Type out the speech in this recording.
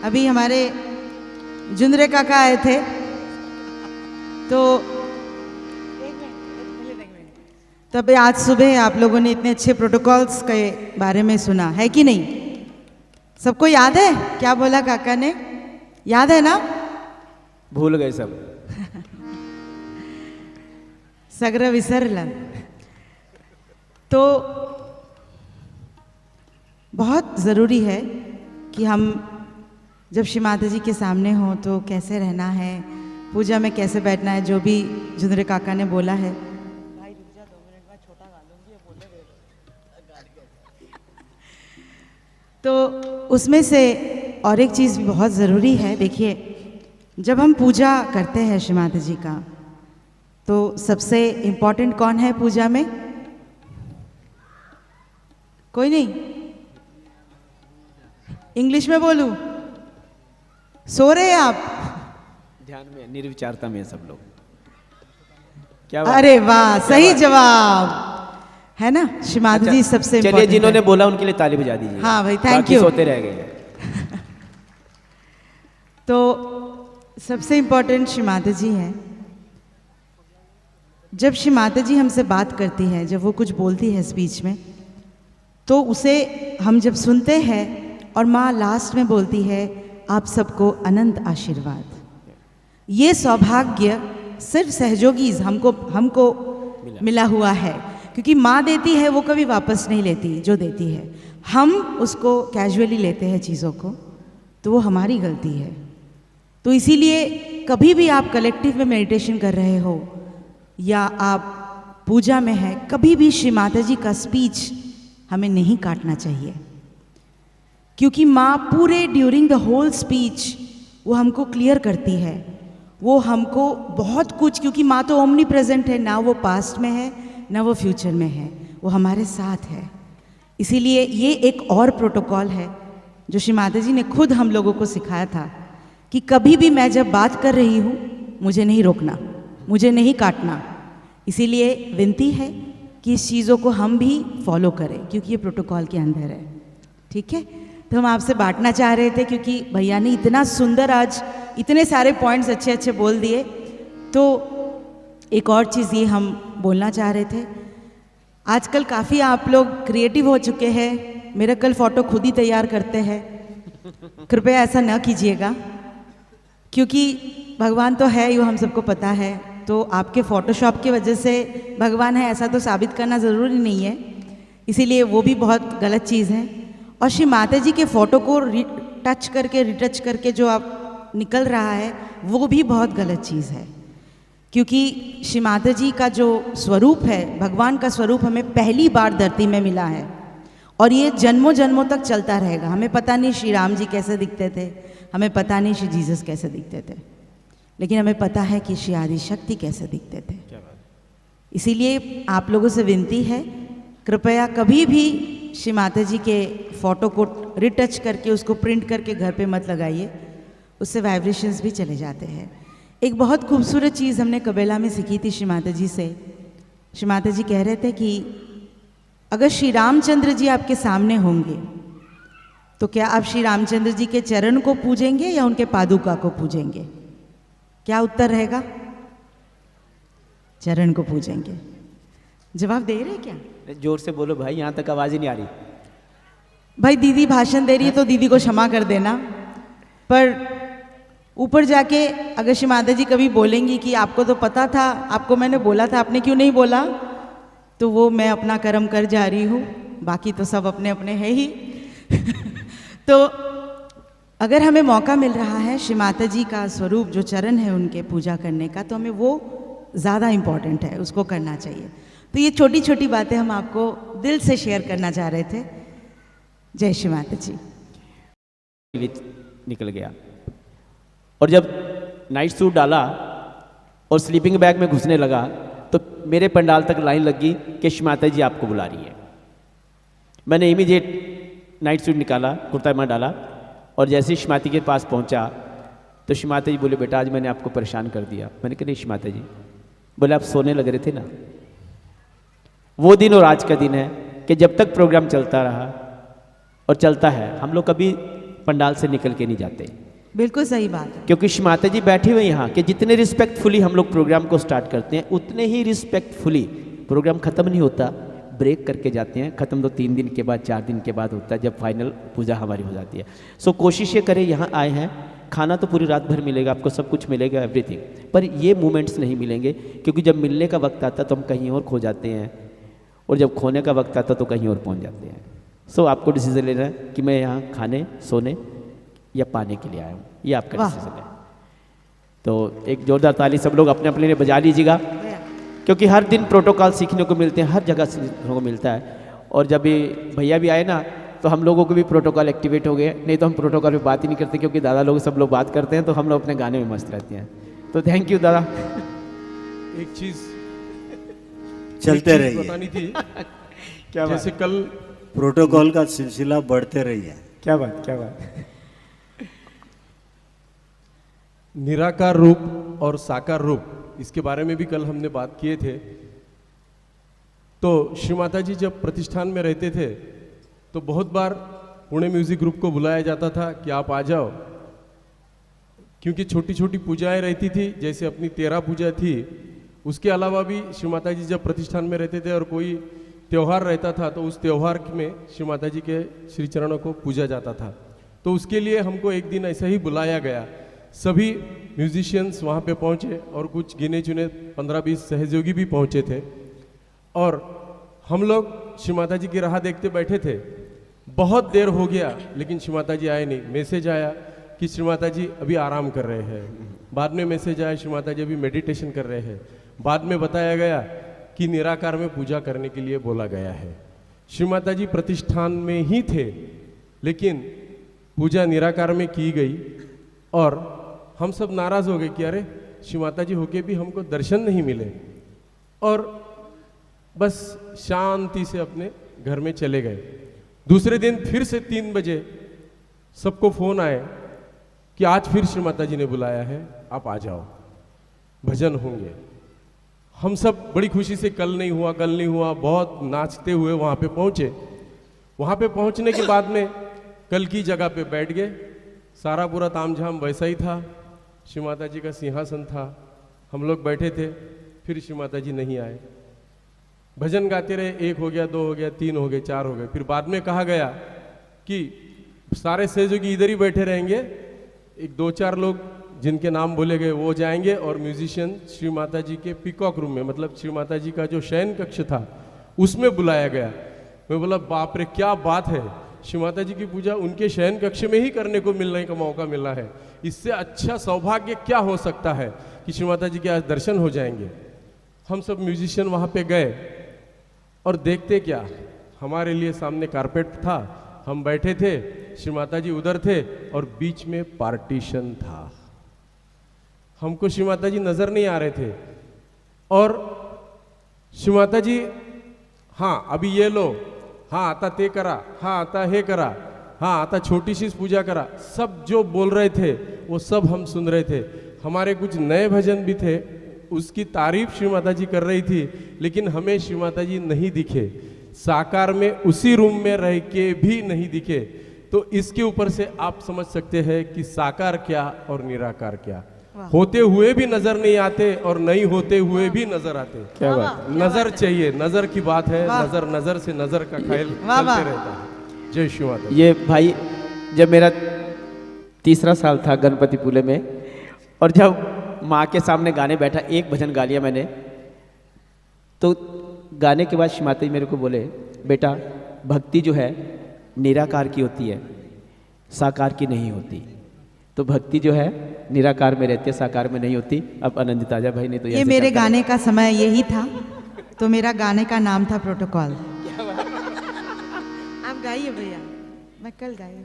अभी हमारे जुंदरे काका आए थे तो तब आज सुबह आप लोगों ने इतने अच्छे प्रोटोकॉल्स के बारे में सुना है कि नहीं? सबको याद है क्या बोला काका ने? याद है ना? भूल गए सब। सग्र विसरला। तो बहुत ज़रूरी है कि हम जब श्री माता जी के सामने हों तो कैसे रहना है, पूजा में कैसे बैठना है, जो भी जुंदरे काका ने बोला है। तो उसमें से और एक चीज़ भी बहुत ज़रूरी है। देखिए, जब हम पूजा करते हैं श्री माता जी का, तो सबसे इम्पोर्टेंट कौन है पूजा में? कोई नहीं? इंग्लिश में बोलूं? सो रहे हैं आप? ध्यान में, निर्विचारता में सब लोग। क्या बात? अरे वाह, सही जवाब है ना। श्री माता जी सबसे चलिए, जिन्होंने बोला उनके लिए ताली बजा दीजिए। हाँ भाई, थैंक बाकी यू। सोते रह गए। तो सबसे इम्पोर्टेंट श्री माता जी हैं। जब श्री माता जी हमसे बात करती है, जब वो कुछ बोलती है स्पीच में, तो उसे हम जब सुनते हैं और माँ लास्ट में बोलती है, आप सबको अनंत आशीर्वाद। ये सौभाग्य सिर्फ सहयोगी हमको मिला हुआ है, क्योंकि माँ देती है वो कभी वापस नहीं लेती जो देती है। हम उसको कैजुअली लेते हैं चीज़ों को, तो वो हमारी गलती है। तो इसीलिए कभी भी आप कलेक्टिव में मेडिटेशन कर रहे हो या आप पूजा में हैं, कभी भी श्री माता जी का स्पीच हमें नहीं काटना चाहिए, क्योंकि माँ पूरे ड्यूरिंग द होल स्पीच वो हमको क्लियर करती है। वो हमको बहुत कुछ, क्योंकि माँ तो ओमनी प्रेजेंट है, ना वो पास्ट में है ना वो फ्यूचर में है, वो हमारे साथ है। इसीलिए ये एक और प्रोटोकॉल है जो श्री माता जी ने खुद हम लोगों को सिखाया था कि कभी भी मैं जब बात कर रही हूँ, मुझे नहीं रोकना, मुझे नहीं काटना। इसीलिए विनती है कि इस चीज़ों को हम भी फॉलो करें, क्योंकि ये प्रोटोकॉल के अंदर है। ठीक है? तो हम आपसे बांटना चाह रहे थे, क्योंकि भैया ने इतना सुंदर आज इतने सारे पॉइंट्स अच्छे अच्छे बोल दिए। तो एक और चीज़ ये हम बोलना चाह रहे थे, आजकल काफ़ी आप लोग क्रिएटिव हो चुके हैं, मिरेकल फ़ोटो खुद ही तैयार करते हैं। कृपया ऐसा न कीजिएगा, क्योंकि भगवान तो है, ये हम सबको पता है। तो आपके फ़ोटोशॉप की वजह से भगवान है ऐसा तो साबित करना ज़रूरी नहीं है, इसीलिए वो भी बहुत गलत चीज़ है। और श्री माता जी के फ़ोटो को टच करके रिटच करके जो आप निकल रहा है, वो भी बहुत गलत चीज़ है, क्योंकि श्री माता जी का जो स्वरूप है, भगवान का स्वरूप हमें पहली बार धरती में मिला है और ये जन्मों जन्मों तक चलता रहेगा। हमें पता नहीं श्री राम जी कैसे दिखते थे, हमें पता नहीं श्री जीसस कैसे दिखते थे, लेकिन हमें पता है कि श्री आदि शक्ति कैसे दिखते थे। इसीलिए आप लोगों से विनती है, कृपया कभी भी श्री माता जी के फ़ोटो को रिटच करके उसको प्रिंट करके घर पे मत लगाइए, उससे वाइब्रेशंस भी चले जाते हैं। एक बहुत खूबसूरत चीज़ हमने कबेला में सीखी थी श्री माता जी से। श्री माता जी कह रहे थे कि अगर श्री रामचंद्र जी आपके सामने होंगे तो क्या आप श्री रामचंद्र जी के चरण को पूजेंगे या उनके पादुका को पूजेंगे? क्या उत्तर रहेगा? चरण को पूजेंगे। जवाब दे रहे क्या? जोर से बोलो भाई, यहाँ तक आवाज़ ही नहीं आ रही। भाई दीदी भाषण दे रही है तो दीदी को क्षमा कर देना, पर ऊपर जाके अगर श्री माता जी कभी बोलेंगी कि आपको तो पता था, आपको मैंने बोला था, आपने क्यों नहीं बोला, तो वो मैं अपना कर्म कर जा रही हूँ, बाकी तो सब अपने अपने है ही। तो अगर हमें मौका मिल रहा है श्री माता जी का स्वरूप जो चरण है उनके पूजा करने का, तो हमें वो ज़्यादा इम्पॉर्टेंट है, उसको करना चाहिए। तो ये छोटी छोटी बातें हम आपको दिल से शेयर करना चाह रहे थे। जय श्री माता जी। निकल गया और जब नाइट सूट डाला और स्लीपिंग बैग में घुसने लगा तो मेरे पंडाल तक लाइन लग गई कि श्री माता जी आपको बुला रही है। मैंने इमीडिएट नाइट सूट निकाला, कुर्ता में डाला और जैसे श्री माता के पास पहुंचा तो श्री माता जी बोले, बेटा आज मैंने आपको परेशान कर दिया। मैंने कहा नहीं श्री माता जी। बोले आप सोने लग रहे थे ना। वो दिन और आज का दिन है कि जब तक प्रोग्राम चलता रहा और चलता है, हम लोग कभी पंडाल से निकल के नहीं जाते, बिल्कुल सही बात है। क्योंकि माता जी बैठे हुए यहाँ कि जितने रिस्पेक्टफुली हम लोग प्रोग्राम को स्टार्ट करते हैं उतने ही रिस्पेक्टफुली प्रोग्राम ख़त्म नहीं होता, ब्रेक करके जाते हैं। ख़त्म तो 3 दिन के बाद 4 दिन के बाद होता है, जब फाइनल पूजा हमारी हो जाती है। सो कोशिश ये करें, यहाँ आए हैं, खाना तो पूरी रात भर मिलेगा आपको, सब कुछ मिलेगा, एवरीथिंग, पर ये मोमेंट्स नहीं मिलेंगे, क्योंकि जब मिलने का वक्त आता तो हम कहीं और खो जाते हैं, और जब खोने का वक्त आता तो कहीं और पहुँच जाते हैं। सो आपको डिसीजन लेना है कि मैं यहाँ खाने, सोने या पाने के लिए आया हूँ, ये आपका डिसीजन है। तो एक जोरदार ताली सब लोग अपने अपने लिए बजा लीजिएगा, क्योंकि हर दिन प्रोटोकॉल सीखने को मिलते हैं, हर जगह सीखने को मिलता है। और जब ये भैया भी आए ना तो हम लोगों को भी प्रोटोकॉल एक्टिवेट हो गए, नहीं तो हम प्रोटोकॉल पे बात ही नहीं करते, क्योंकि दादा लोग सब लोग बात करते हैं तो हम लोग अपने गाने में मस्त रहते हैं। तो थैंक यू दादा। एक चीज चलते रहिए, बतानी थी क्या बात, जैसे कल प्रोटोकॉल का सिलसिला बढ़ते रहिए। क्या बात, क्या बात। निराकार रूप और साकार रूप, इसके बारे में भी कल हमने बात किए थे। तो श्री माता जी जब प्रतिष्ठान में रहते थे तो बहुत बार पुणे म्यूजिक ग्रुप को बुलाया जाता था कि आप आ जाओ, क्योंकि छोटी छोटी पूजाएं रहती थी, जैसे अपनी 13 पूजा थी। उसके अलावा भी श्री माता जी जब प्रतिष्ठान में रहते थे और कोई त्यौहार रहता था तो उस त्यौहार में श्री माता जी के श्री चरणों को पूजा जाता था। तो उसके लिए हमको एक दिन ऐसा ही बुलाया गया, सभी म्यूजिशियंस वहाँ पे पहुँचे और कुछ गिने चुने 15-20 सहयोगी भी पहुँचे थे। और हम लोग श्री माता जी की राह देखते बैठे थे। बहुत देर हो गया लेकिन श्री माता जी आए नहीं। मैसेज आया कि श्री माता जी अभी आराम कर रहे हैं। बाद में मैसेज आया श्री माता जी अभी मेडिटेशन कर रहे हैं। बाद में बताया गया कि निराकार में पूजा करने के लिए बोला गया है। श्री माता जी प्रतिष्ठान में ही थे लेकिन पूजा निराकार में की गई और हम सब नाराज हो गए कि अरे श्री माता जी होके भी हमको दर्शन नहीं मिले, और बस शांति से अपने घर में चले गए। दूसरे दिन फिर से 3 बजे सबको फोन आए कि आज फिर श्री माता जी ने बुलाया है, आप आ जाओ, भजन होंगे। हम सब बड़ी खुशी से कल नहीं हुआ बहुत नाचते हुए वहाँ पे पहुँचे। वहाँ पे पहुँचने के बाद में कल की जगह पे बैठ गए। सारा पूरा तामझाम वैसा ही था, श्री माता जी का सिंहासन था, हम लोग बैठे थे। फिर श्री माता जी नहीं आए। भजन गाते रहे, 1 हो गया, 2 हो गया, 3 हो गए, 4 हो गए। फिर बाद में कहा गया कि सारे सहयोगी इधर ही बैठे रहेंगे, एक 2-4 लोग जिनके नाम बोले गए वो जाएंगे और म्यूजिशियन श्री माता जी के पीकॉक रूम में, मतलब श्री माता जी का जो शयन कक्ष था उसमें बुलाया गया। मैं बोला बाप रे क्या बात है, श्री माता जी की पूजा उनके शयन कक्ष में ही करने को मिलने का मौका मिला है। इससे अच्छा सौभाग्य क्या हो सकता है कि श्री माता जी के आज दर्शन हो जाएंगे। हम सब म्यूजिशियन वहाँ पे गए और देखते क्या, हमारे लिए सामने कारपेट था, हम बैठे थे, श्री माता जी उधर थे और बीच में पार्टीशन था। हमको श्री माता जी नजर नहीं आ रहे थे। और श्री माता जी हाँ अभी ये लो, हाँ आता ते करा, हाँ आता हे करा, हाँ आता छोटी सी पूजा करा, सब जो बोल रहे थे वो सब हम सुन रहे थे। हमारे कुछ नए भजन भी थे, उसकी तारीफ श्री माता जी कर रही थी, लेकिन हमें श्री माता जी नहीं दिखे, साकार में उसी रूम में रह के भी नहीं दिखे। तो इसके ऊपर से आप समझ सकते हैं कि साकार क्या और निराकार क्या, होते हुए भी नजर नहीं आते और नहीं होते हुए भी नजर आते। क्या बात, नजर चाहिए, नजर की बात है, नजर से नजर का ख्याल चलते रहता है। जय श्री माता। ये भाई जब मेरा 3रा साल था गणपति पुले में, और जब माँ के सामने गाने बैठा, एक भजन गा लिया मैंने, तो गाने के बाद श्री माता जी मेरे को बोले बेटा भक्ति जो है निराकार की होती है, साकार की नहीं होती। तो भक्ति जो है निराकार में रहती है, साकार में नहीं होती। अब आनंदित आजा भाई ने तो ये मेरे गाने का समय यही था, तो मेरा गाने का नाम था प्रोटोकॉल। आप गाइए भैया, मैं कल गाई।